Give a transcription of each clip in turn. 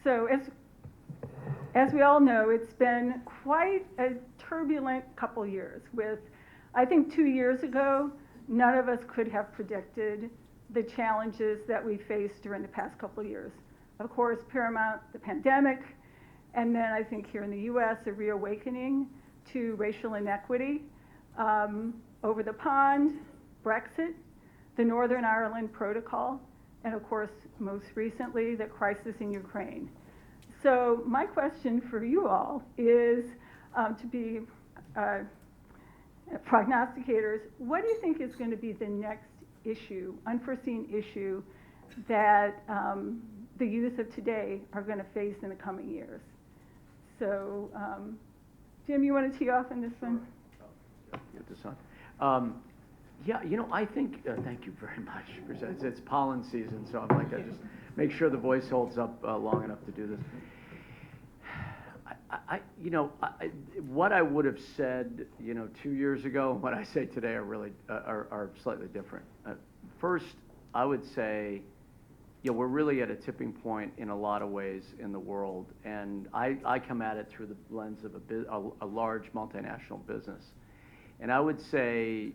So as we all know, it's been quite a turbulent couple years with, I think 2 years ago, none of us could have predicted the challenges that we faced during the past couple of years. Of course, paramount, the pandemic, and then I think here in the US, a reawakening to racial inequity. Over the pond, Brexit, the Northern Ireland Protocol, and of course, most recently, the crisis in Ukraine. So my question for you all is to be prognosticators, what do you think is going to be the next issue, unforeseen issue, that the youth of today are going to face in the coming years? So, Jim, you want to tee off on this one? Get this on. Yeah, you know, I think, thank you very much. It's pollen season, so I'm like, I just make sure the voice holds up long enough to do this. What I would have said, 2 years ago, and what I say today are really are slightly different. First, I would say, we're really at a tipping point in a lot of ways in the world, and I come at it through the lens of a large multinational business, and I would say,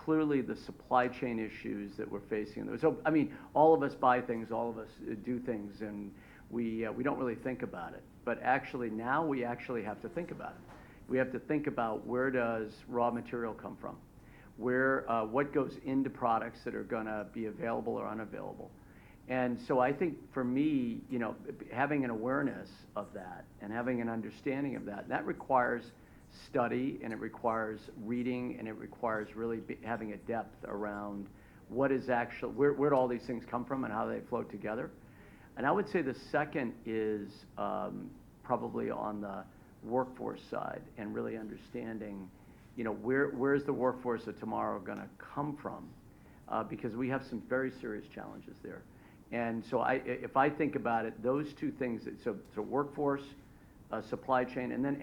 clearly the supply chain issues that we're facing. So, I mean, all of us buy things, all of us do things, and we don't really think about it. But actually now we actually have to think about it. We have to think about where does raw material come from? What goes into products that are gonna be available or unavailable? And so I think for me, having an awareness of that and having an understanding of that requires study, and it requires reading, and it requires really having a depth around what is actually, where do all these things come from and how they flow together. And I would say the second is probably on the workforce side, and really understanding, where's the workforce of tomorrow going to come from, because we have some very serious challenges there. And so if I think about it, those two things, so workforce, supply chain, and then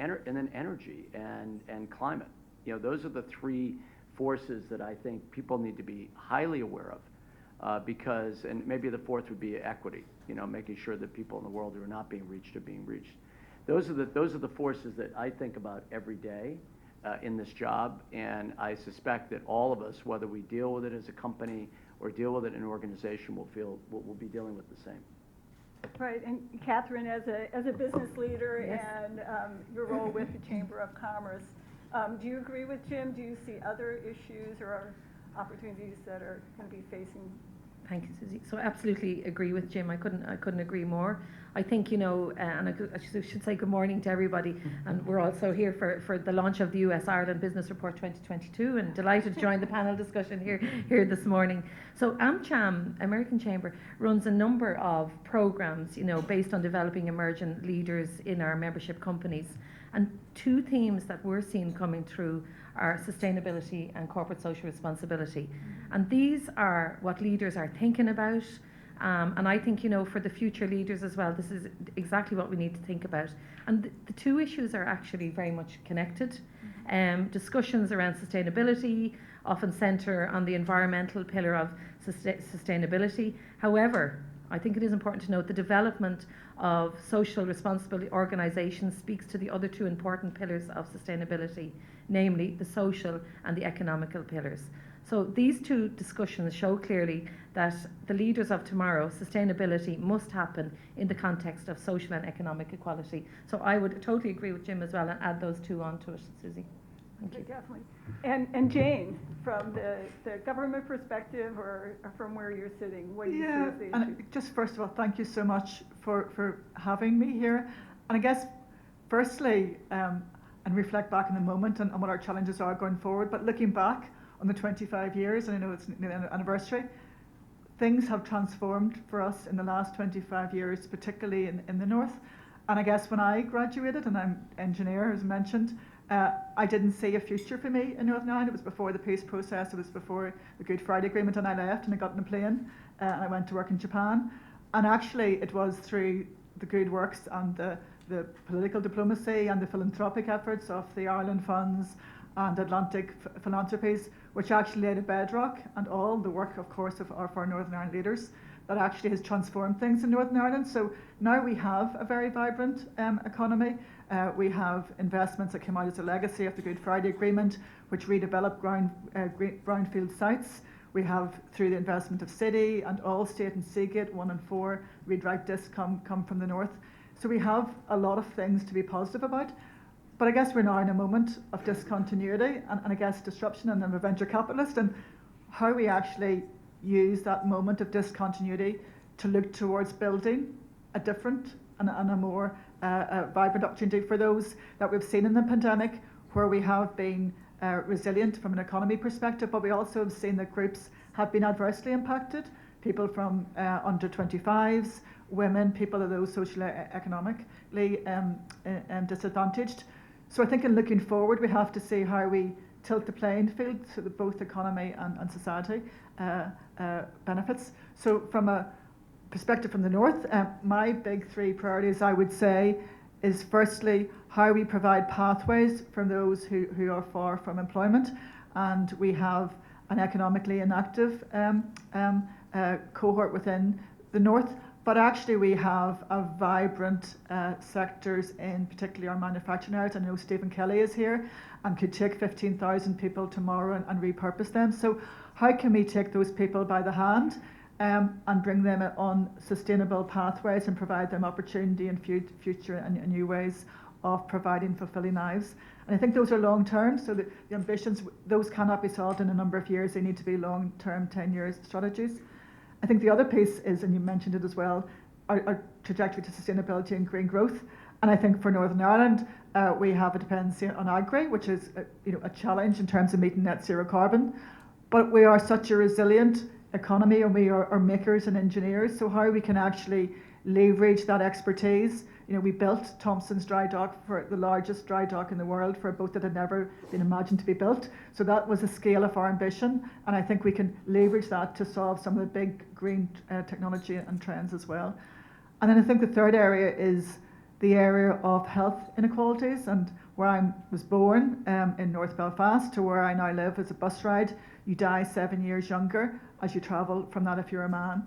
energy and climate. Those are the three forces that I think people need to be highly aware of, because, and maybe the fourth would be equity. Making sure that people in the world who are not being reached are being reached. Those are the forces that I think about every day in this job, and I suspect that all of us, whether we deal with it as a company or deal with it in an organization, will be dealing with the same. Right, and Catherine, as a business leader, yes, and your role with the Chamber of Commerce, do you agree with Jim? Do you see other issues or opportunities that are going to be facing? Thank you, Susie. So absolutely agree with Jim. I couldn't agree more. I think, and I should say good morning to everybody. And we're also here for the launch of the US Ireland Business Report 2022, and delighted to join the panel discussion here this morning. So AmCham, American Chamber, runs a number of programs, based on developing emerging leaders in our membership companies. And two themes that we're seeing coming through are sustainability and corporate social responsibility. And these are what leaders are thinking about. And I think, for the future leaders as well, this is exactly what we need to think about. And the two issues are actually very much connected. Discussions around sustainability often centre on the environmental pillar of sustainability. However, I think it is important to note the development of social responsibility organisations speaks to the other two important pillars of sustainability, namely the social and the economical pillars. So these two discussions show clearly that the leaders of tomorrow, sustainability must happen in the context of social and economic equality. So I would totally agree with Jim as well and add those two onto it, Susie. Thank you. Definitely. And Jayne, from the government perspective or from where you're sitting, what do you see as the issue? And just first of all, thank you so much for having me here. And I guess, firstly, and reflect back in the moment and what our challenges are going forward, but looking back on the 25 years, and I know it's the anniversary, things have transformed for us in the last 25 years, particularly in the North. And I guess when I graduated, and I'm an engineer, as mentioned, I didn't see a future for me in Northern Ireland. It was before the peace process, it was before the Good Friday Agreement, and I left and I got on a plane and I went to work in Japan. And actually it was through the good works and the political diplomacy and the philanthropic efforts of the Ireland Funds and Atlantic Philanthropies, which actually laid a bedrock, and all the work, of course, of our Northern Ireland leaders, that actually has transformed things in Northern Ireland. So now we have a very vibrant economy. We have investments that came out as a legacy of the Good Friday Agreement, which redeveloped brownfield sites. We have, through the investment of City and Allstate and Seagate, 1 and 4, redirect discs come from the north. So we have a lot of things to be positive about. But I guess we're now in a moment of discontinuity and I guess disruption, and I'm a venture capitalist, and how we actually use that moment of discontinuity to look towards building a different and a more vibrant opportunity for those that we've seen in the pandemic, where we have been resilient from an economy perspective, but we also have seen that groups have been adversely impacted. People from under 25s, women, people of those socially economically disadvantaged. So I think in looking forward, we have to see how we tilt the playing field so that both economy and society benefits. So from a perspective from the north, my big 3 priorities, I would say, is firstly how we provide pathways for those who are far from employment, and we have an economically inactive cohort within the north, but actually we have a vibrant sectors in particularly our manufacturing areas. I know Stephen Kelly is here and could take 15,000 people tomorrow and repurpose them. So how can we take those people by the hand and bring them on sustainable pathways and provide them opportunity in future and new ways of providing fulfilling lives? And I think those are long term, so the ambitions, those cannot be solved in a number of years. They need to be long term, 10-year strategies. I think the other piece is, and you mentioned it as well, our trajectory to sustainability and green growth. And I think for Northern Ireland, we have a dependency on agri, which is a challenge in terms of meeting net zero carbon. But we are such a resilient economy, and we are makers and engineers. So how we can actually leverage that expertise. We built Thompson's dry dock, for the largest dry dock in the world for a boat that had never been imagined to be built. So that was the scale of our ambition, and I think we can leverage that to solve some of the big green technology and trends as well. And then I think the third area is the area of health inequalities, and where I was born in North Belfast to where I now live is a bus ride. You die 7 years younger as you travel from that if you're a man.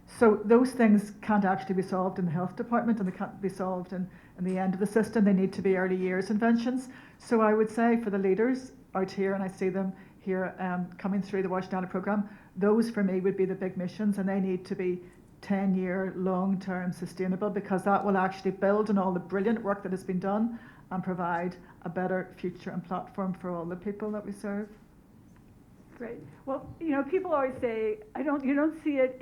So those things can't actually be solved in the health department, and they can't be solved in the end of the system. They need to be early years interventions. So I would say for the leaders out here, and I see them here coming through the Washington programme, those for me would be the big missions, and they need to be 10-year, long-term sustainable, because that will actually build on all the brilliant work that has been done and provide a better future and platform for all the people that we serve. Great. Well, people always say, you don't see it